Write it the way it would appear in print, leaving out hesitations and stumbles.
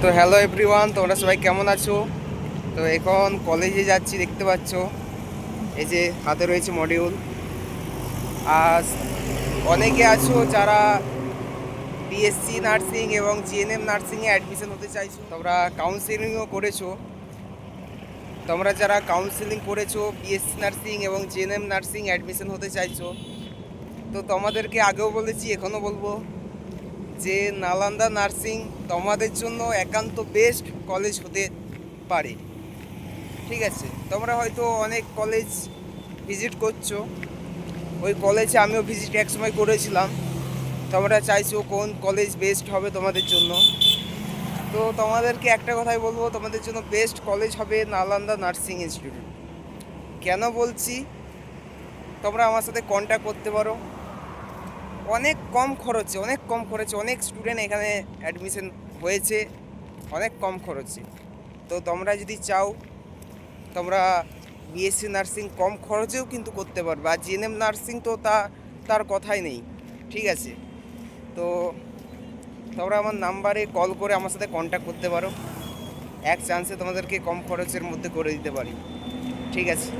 তো hello everyone, তোমরা সবাই কেমন আছো? তো এখন কলেজে যাচ্ছি, দেখতে পাচ্ছ এই যে হাতে রয়েছে মডিউল। আর অনেকে আছো যারা বিএসসি নার্সিং এবং জিএনএম নার্সিংয়ে অ্যাডমিশন হতে চাইছো, তোমরা কাউন্সিলিংও করেছো। তোমরা যারা কাউন্সিলিং করেছো বিএসসি নার্সিং এবং জিএনএম নার্সিং অ্যাডমিশন হতে চাইছো, তো তোমাদেরকে আগেও বলেছি, এখনও বলবো যে নালন্দা নার্সিং তোমাদের জন্য একান্ত বেস্ট কলেজ হতে পারে। ঠিক আছে, তোমরা হয়তো অনেক কলেজ ভিজিট করছো, ওই কলেজে আমিও ভিজিট এক সময় করেছিলাম। তোমরা চাইছো কোন কলেজ বেস্ট হবে তোমাদের জন্য, তো তোমাদেরকে একটা কথাই বলবো, তোমাদের জন্য বেস্ট কলেজ হবে নালন্দা নার্সিং ইনস্টিটিউট। কেন বলছি, তোমরা আমার সাথে কন্ট্যাক্ট করতে পারো, অনেক কম খরচে অনেক স্টুডেন্ট এখানে অ্যাডমিশন হয়েছে, অনেক কম খরচে। তো তোমরা যদি চাও, তোমরা বিএসসি নার্সিং কম খরচেও কিন্তু করতে পারবে, আর জিএনএম নার্সিং তো তার কথাই নেই। ঠিক আছে, তো তোমরা আমার নাম্বারে কল করে আমার সাথে কন্ট্যাক্ট করতে পারো, এক চান্সে তোমাদেরকে কম খরচের মধ্যে করে দিতে পারি। ঠিক আছে।